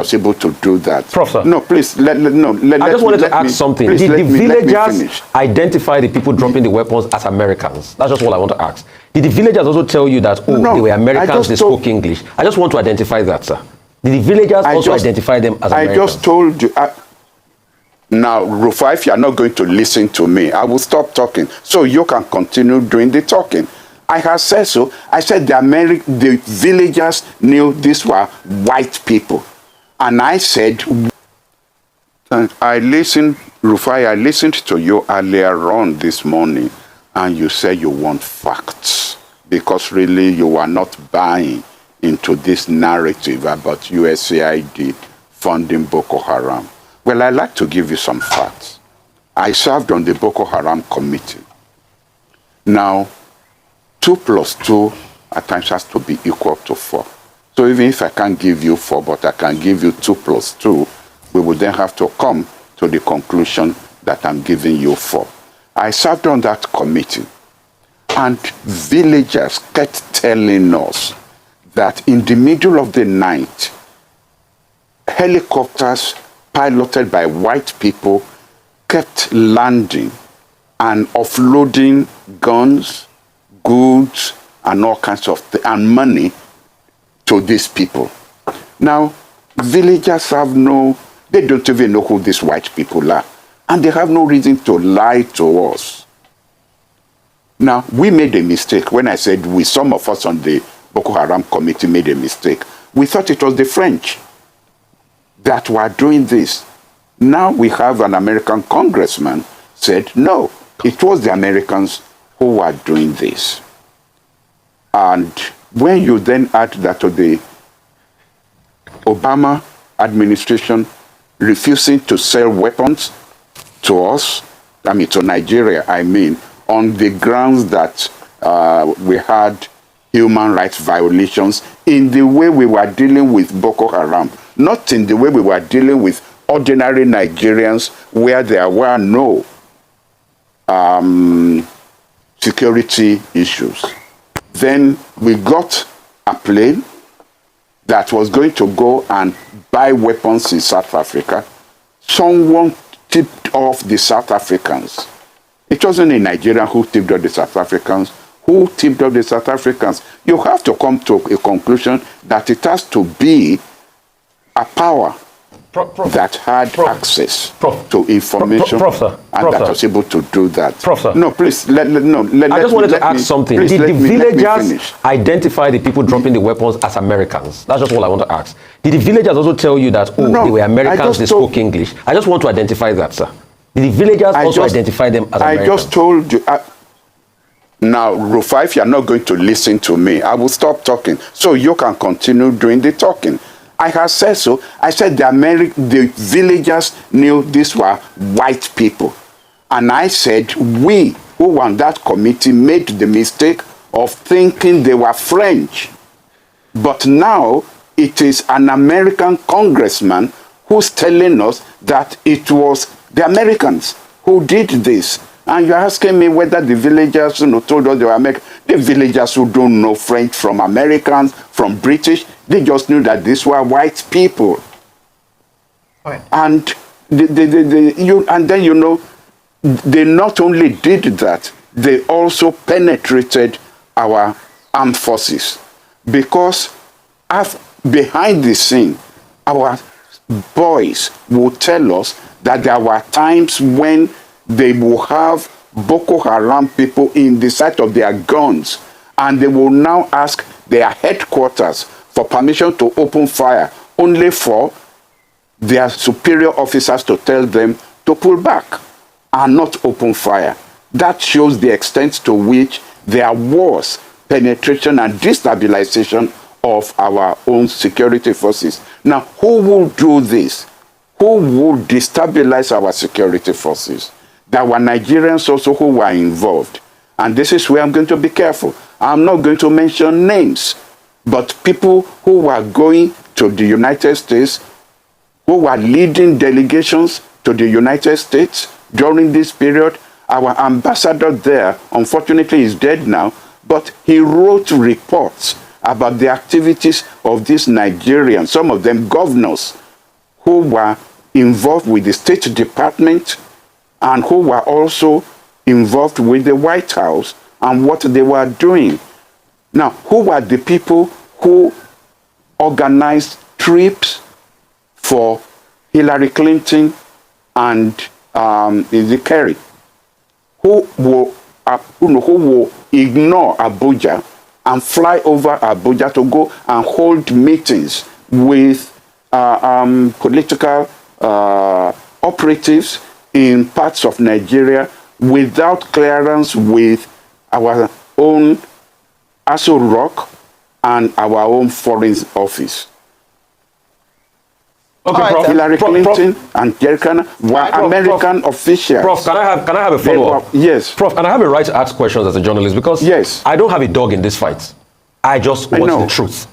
was able to do that. Professor. No, please, I just wanted to ask something. Please, Did the villagers identify the people dropping the weapons as Americans? That's just what I want to ask. Did the villagers also tell you that, oh, no, they were Americans, they spoke English? I just want to identify that, sir. Did the villagers also identify them as Americans? I just told you. Now, Rufai, if you are not going to listen to me, I will stop talking so you can continue doing the talking. I have said so. I said the villagers knew these were white people. And I said, Rufai, I listened to you earlier on this morning, and you said you want facts because really you are not buying into this narrative about USAID funding Boko Haram. Well, I'd like to give you some facts. I served on the Boko Haram committee. Now, 2 plus 2 at times has to be equal to 4. So even if I can't give you 4, but I can give you 2 plus 2, we would then have to come to the conclusion that I'm giving you 4. I served on that committee, and villagers kept telling us that in the middle of the night, helicopters piloted by white people kept landing and offloading guns, goods, and all kinds of and money to these people. Now, villagers they don't even know who these white people are. And they have no reason to lie to us. Now, we made a mistake. When I said some of us on the Boko Haram committee made a mistake. We thought it was the French that were doing this. Now we have an American congressman said, no, it was the Americans who were doing this. And when you then add that to the Obama administration refusing to sell weapons to us, to Nigeria, on the grounds that we had human rights violations in the way we were dealing with Boko Haram, not in the way we were dealing with ordinary Nigerians where there were no security issues. Then we got a plane that was going to go and buy weapons in South Africa. Someone tipped off the South Africans. It wasn't a Nigerian who tipped off the South Africans. Who tipped off the South Africans? You have to come to a conclusion that it has to be a power that had access to information that was able to do that. No, please, I just wanted to ask something. Did the villagers identify the people dropping the weapons as Americans? That's just all I want to ask. Did the villagers also tell you that, oh, they were Americans, they spoke English? I just want to identify that, sir. Did the villagers also identify them as Americans? I just told you. Now, Rufai, if you're not going to listen to me, I will stop talking so you can continue doing the talking. I have said so. I said the villagers knew these were white people. And I said we who were on that committee made the mistake of thinking they were French. But now it is an American congressman who's telling us that it was the Americans who did this. And you're asking me whether the villagers told us they were American. The villagers who don't know French from Americans, from British, they just knew that these were white people. Right. And they not only did that, they also penetrated our armed forces. Because behind the scene, our boys will tell us that there were times when they will have Boko Haram people in the sight of their guns, and they will now ask their headquarters for permission to open fire, only for their superior officers to tell them to pull back and not open fire. That shows the extent to which there was penetration and destabilization of our own security forces. Now, who will do this? Who will destabilize our security forces? There were Nigerians also who were involved. And this is where I'm going to be careful. I'm not going to mention names, but people who were going to the United States, who were leading delegations to the United States during this period. Our ambassador there, unfortunately, is dead now, but he wrote reports about the activities of these Nigerians, some of them governors, who were involved with the State Department and who were also involved with the White House and what they were doing. Now, who were the people who organized trips for Hillary Clinton and Kerry? Who will ignore Abuja and fly over Abuja to go and hold meetings with political operatives in parts of Nigeria without clearance with our own Aso Rock and our own foreign office? Okay, Prof. Hillary Clinton and Jerry were American officials. Prof, can I have a follow-up? Yes. Prof, and I have a right to ask questions as a journalist because yes, I don't have a dog in this fight. I just want the truth.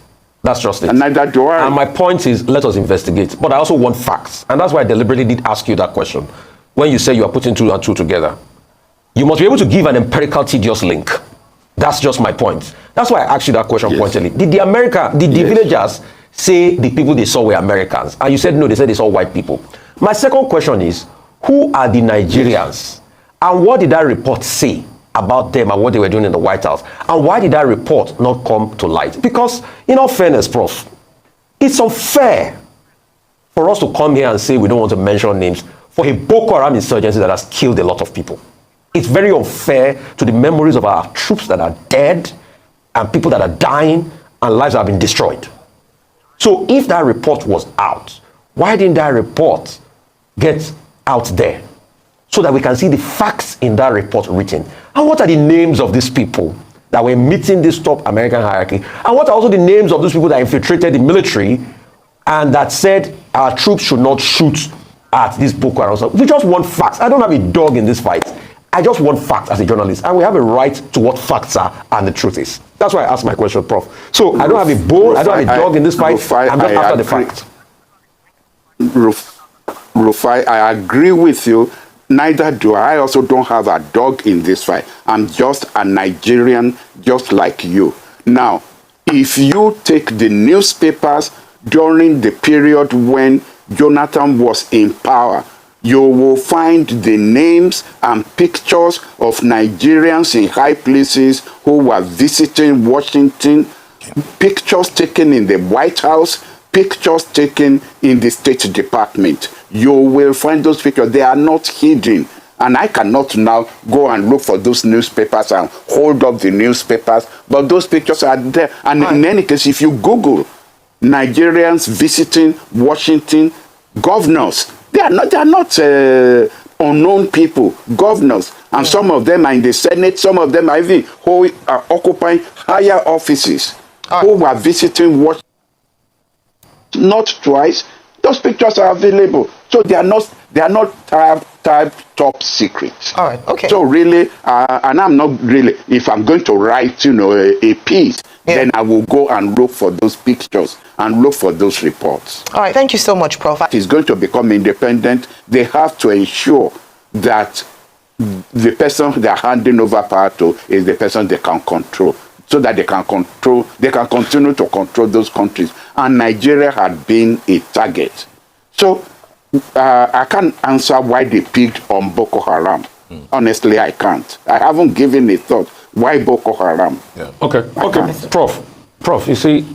That's just it. And neither do I. And my point is, let us investigate. But I also want facts. And that's why I deliberately did ask you that question. When you say you are putting 2 and 2 together, you must be able to give an empirical, tedious link. That's just my point. That's why I asked you that question pointedly. Did the villagers say the people they saw were Americans? And you said no, they said they saw white people. My second question is, who are the Nigerians? And what did that report say about them and what they were doing in the White House? And why did that report not come to light? Because, in all fairness, Prof, it's unfair for us to come here and say we don't want to mention names for a Boko Haram insurgency that has killed a lot of people. It's very unfair to the memories of our troops that are dead and people that are dying and lives that have been destroyed. So if that report was out, why didn't that report get out there so that we can see the facts in that report written? And what are the names of these people that were meeting this top American hierarchy? And what are also the names of those people that infiltrated the military and that said our troops should not shoot at this Boko Haram? We just want facts. I don't have a dog in this fight. I just want facts as a journalist, and we have a right to what facts are and the truth is. That's why I asked my question, Prof. So I don't have a bull, I don't have a dog in this fight. I'm just after the fact. Rufai, I agree with you. Neither do I. I also don't have a dog in this fight. I'm just a Nigerian, just like you. Now, if you take the newspapers during the period when Jonathan was in power, you will find the names and pictures of Nigerians in high places who were visiting Washington, pictures taken in the White House, pictures taken in the State Department. You will find those pictures. They are not hidden. And I cannot now go and look for those newspapers and hold up the newspapers, but those pictures are there. And in any case, if you Google Nigerians visiting Washington, governors, they are not unknown people, governors, and some of them are in the Senate, some of them are even who are occupying higher offices, who were visiting Washington, not twice. Those pictures are available, so they are not top secret. All right, okay. So really, and I'm not really. If I'm going to write, a piece, then I will go and look for those pictures and look for those reports. All right, thank you so much, Prof. If it's going to become independent, they have to ensure that the person they are handing over power to is the person they can control, so that they can continue to control those countries. And Nigeria had been a target. So I can't answer why they picked on Boko Haram. Honestly, I can't. I haven't given a thought. Why Boko Haram? Yeah. Okay. Prof, you see,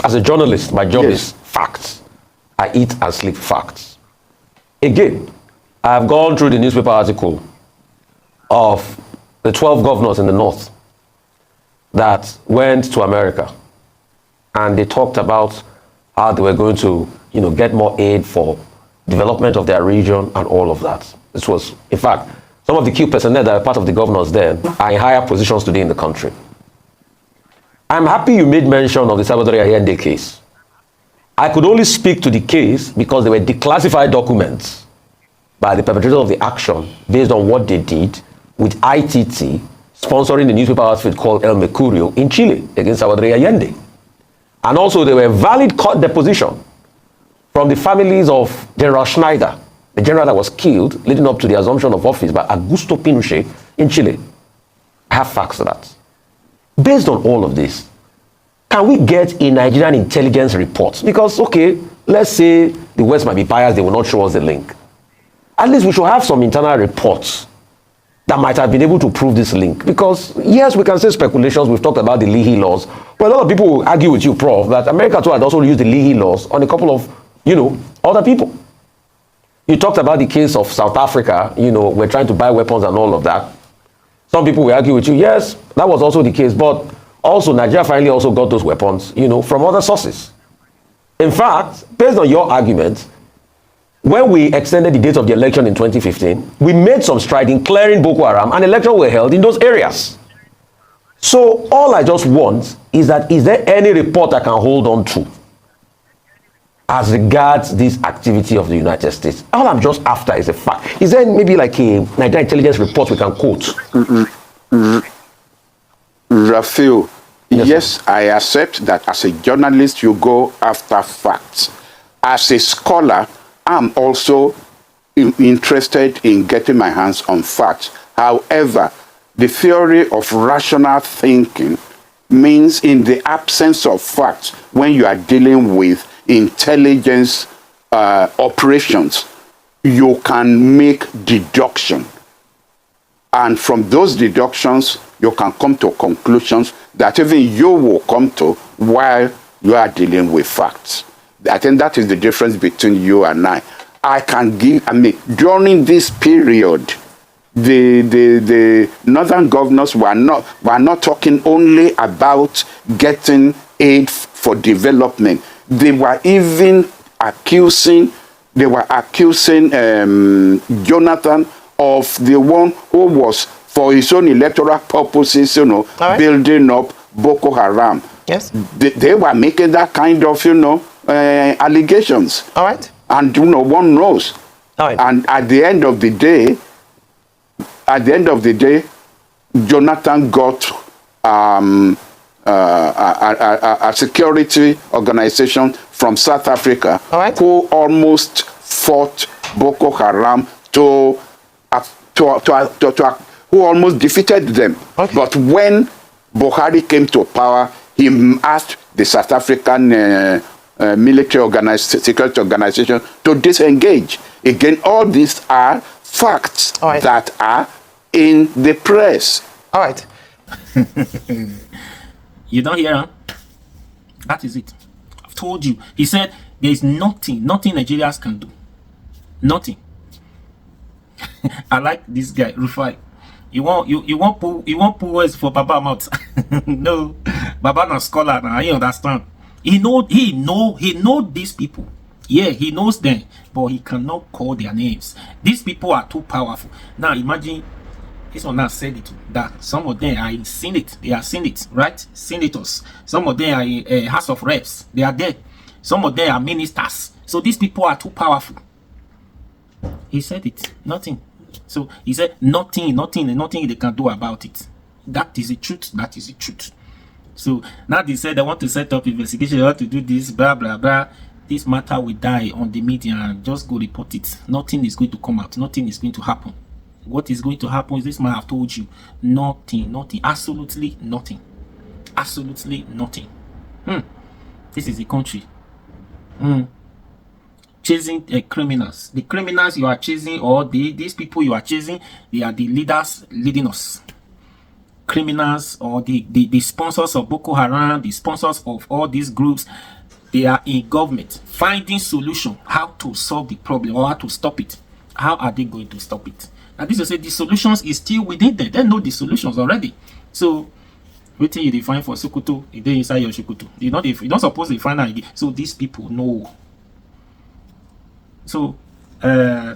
as a journalist, my job is facts. I eat and sleep facts. Again, I have gone through the newspaper article of the 12 governors in the north that went to America, and they talked about how they were going to, get more aid for development of their region and all of that. This was, in fact, some of the key personnel that are part of the governors then are in higher positions today in the country. I'm happy you made mention of the Salvador Allende case. I could only speak to the case because they were declassified documents by the perpetrators of the action based on what they did with ITT sponsoring the newspaper outfit called El Mercurio in Chile against Salvador Allende. And also there were valid court deposition from the families of General Schneider, the general that was killed leading up to the assumption of office by Augusto Pinochet in Chile. I have facts to that. Based on all of this, can we get a Nigerian intelligence report? Because, okay, let's say the West might be biased, they will not show us the link. At least we should have some internal reports that might have been able to prove this link. Because, yes, we can say speculations. We've talked about the Leahy laws. But a lot of people will argue with you, Prof, that America too had also used the Leahy laws on a couple of, other people. You talked about the case of South Africa. We're trying to buy weapons and all of that. Some people will argue with you, yes, that was also the case. But also, Nigeria finally also got those weapons, from other sources. In fact, based on your argument, when we extended the date of the election in 2015, we made some stride in clearing Boko Haram, and elections were held in those areas. So all I just want is that, is there any report I can hold on to as regards this activity of the United States? All I'm just after is a fact. Is there maybe like a Nigerian intelligence report we can quote? Rafael, yes, I accept that as a journalist, you go after facts. As a scholar, I'm also interested in getting my hands on facts. However, the theory of rational thinking means in the absence of facts, when you are dealing with intelligence operations, you can make deduction. And from those deductions, you can come to conclusions that even you will come to while you are dealing with facts. I think that is the difference between you and I. During this period, the northern governors were not talking only about getting aid for development. They were even accusing Jonathan of the one who was, for his own electoral purposes, building up Boko Haram. Yes. They were making that kind of, allegations. All right. And one knows. All right. And at the end of the day, Jonathan got a security organization from South Africa, all right, who almost fought Boko Haram who almost defeated them. Okay. But when Buhari came to power, he asked the South African military security organization to disengage. Again, all these are facts that are in the press. All right. You don't hear him? That is it. I've told you. He said there is nothing Nigerians can do. Nothing. I like this guy, Rufai. You won't pull words for Baba mouth. No, Baba na scholar now. I understand. He know these people. Yeah, he knows them, but he cannot call their names. These people are too powerful. Now imagine this one now said it that some of them are in Senate. They are Senate, right? Senators. Some of them are in House of Reps. They are there. Some of them are ministers. So these people are too powerful. He said it. Nothing. So he said nothing they can do about it. That is the truth. That is the truth. So now they said they want to set up investigation. They want to do this, blah blah blah. This matter will die on the media and just go report it. Nothing is going to come out. Nothing is going to happen. What is going to happen is this man have told you. Nothing. Absolutely nothing. Absolutely nothing. This is the country. Chasing criminals. The criminals you are chasing, or these people you are chasing, they are the leaders leading us. Criminals, or the sponsors of Boko Haram, the sponsors of all these groups, they are in government finding solution how to solve the problem or how to stop it. How are they going to stop it? And this is say the solutions is still within them. They know the solutions already. So what you define for Sokoto, it is inside your Sokoto. You don't suppose to find out. So these people know. So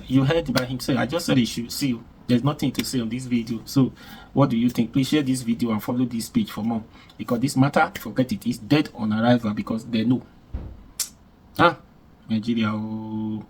you heard by him say, I just said he should see you. There's nothing to say on this video. So what do you think? Please share this video and follow this page for more, because this matter, forget it, is dead on arrival, because they know. Nigeria. Oh.